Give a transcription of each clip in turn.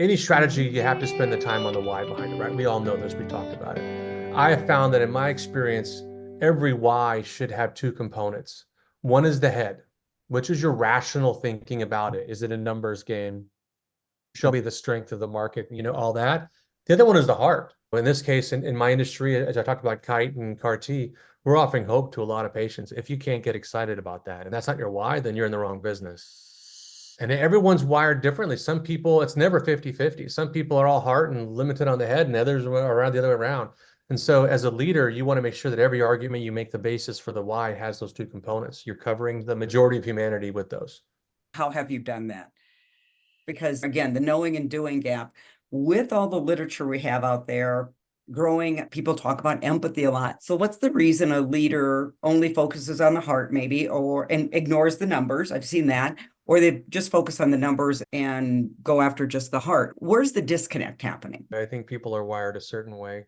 any strategy, you have to spend the time on the why behind it, right? We all know this. We talked about it. I have found that in my experience, every why should have two components. One is the head, which is your rational thinking about it. Is it a numbers game? Show me the strength of the market, all that. The other one is the heart. In this case, in my industry, as I talked about Kite and CAR-T, we're offering hope to a lot of patients. If you can't get excited about that and that's not your why, then you're in the wrong business. And everyone's wired differently. Some people, it's never 50-50. Some people are all heart and limited on the head, and others are around the other way around. And so as a leader, you want to make sure that every argument you make the basis for the why has those two components. You're covering the majority of humanity with those. How have you done that? Because again, the knowing and doing gap, with all the literature we have out there, growing, people talk about empathy a lot. So what's the reason a leader only focuses on the heart maybe, and ignores the numbers? I've seen that. Or they just focus on the numbers and go after just the heart. Where's the disconnect happening? I think people are wired a certain way.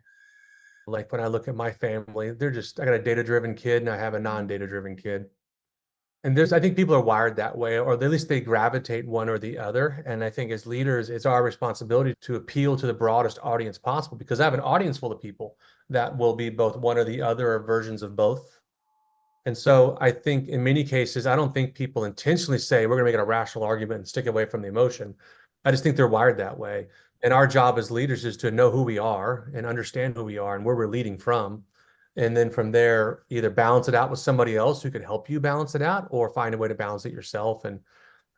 Like when I look at my family, I got a data-driven kid and I have a non-data-driven kid. And I think people are wired that way, or at least they gravitate one or the other. And I think as leaders, it's our responsibility to appeal to the broadest audience possible, because I have an audience full of people that will be both one or the other, or versions of both. And so I think in many cases, I don't think people intentionally say, we're going to make it a rational argument and stick away from the emotion. I just think they're wired that way. And our job as leaders is to know who we are and understand who we are and where we're leading from. And then from there, either balance it out with somebody else who can help you balance it out, or find a way to balance it yourself. And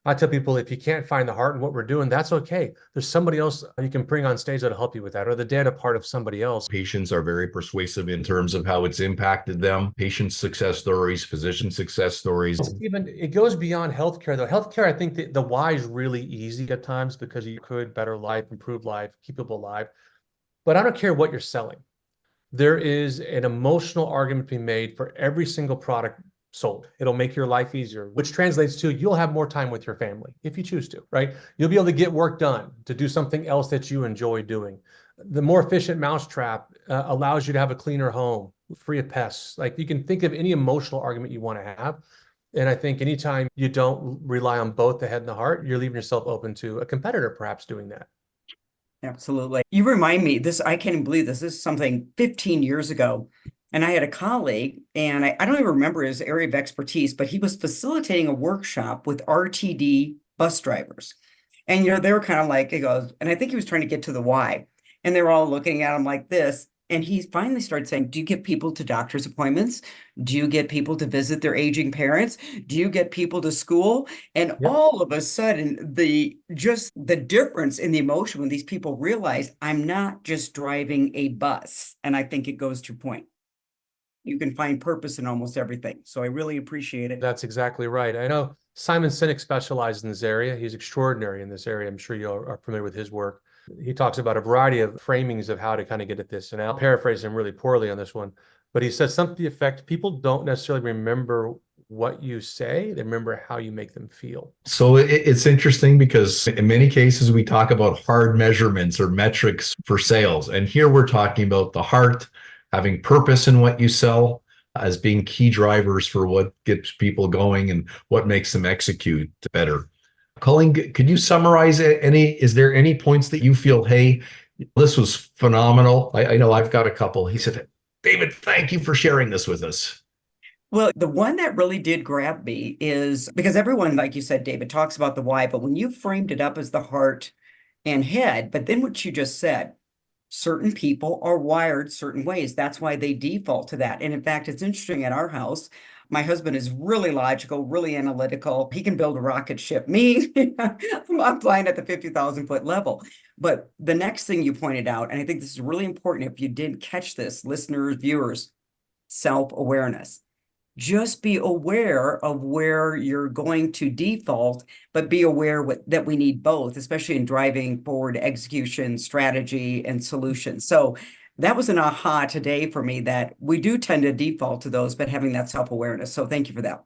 I tell people, if you can't find the heart in what we're doing, that's okay. There's somebody else you can bring on stage that'll help you with that, or the data part of somebody else. Patients are very persuasive in terms of how it's impacted them. Patient success stories, physician success stories. It goes beyond healthcare, though. Healthcare, I think the why is really easy at times, because you could better life, improve life, keep people alive. But I don't care what you're selling. There is an emotional argument being made for every single product sold. It'll make your life easier, which translates to you'll have more time with your family if you choose to, right? You'll be able to get work done, to do something else that you enjoy doing. The more efficient mousetrap allows you to have a cleaner home, free of pests. Like, you can think of any emotional argument you want to have. And I think anytime you don't rely on both the head and the heart, you're leaving yourself open to a competitor perhaps doing that. Absolutely. You remind me, I can't even believe this. This is something 15 years ago. And I had a colleague, and I don't even remember his area of expertise, but he was facilitating a workshop with RTD bus drivers. And, they were kind of like, he goes, and I think he was trying to get to the why. And they were all looking at him like this. And he finally started saying, do you get people to doctor's appointments? Do you get people to visit their aging parents? Do you get people to school? And Yep. all of a sudden, the difference in the emotion when these people realize I'm not just driving a bus. And I think it goes to your point. You can find purpose in almost everything. So I really appreciate it. That's exactly right. I know Simon Sinek specialized in this area. He's extraordinary in this area. I'm sure you are familiar with his work. He talks about a variety of framings of how to kind of get at this. And I'll paraphrase him really poorly on this one, but he says something to the effect, people don't necessarily remember what you say, they remember how you make them feel. So it's interesting because in many cases we talk about hard measurements or metrics for sales. And here we're talking about the heart, having purpose in what you sell as being key drivers for what gets people going and what makes them execute better. Colleen, could you summarize is there any points that you feel, hey, this was phenomenal? I know I've got a couple. He said, David, thank you for sharing this with us. Well, the one that really did grab me is because everyone, like you said, David, talks about the why, but when you framed it up as the heart and head, but then what you just said, certain people are wired certain ways. That's why they default to that. And in fact, it's interesting at our house, my husband is really logical, really analytical. He can build a rocket ship. Me, I'm flying at the 50,000-foot level. But the next thing you pointed out, and I think this is really important if you didn't catch this, listeners, viewers, self-awareness. Just be aware of where you're going to default, but be aware that we need both, especially in driving forward execution, strategy, and solutions. So that was an aha today for me that we do tend to default to those, but having that self-awareness. So thank you for that.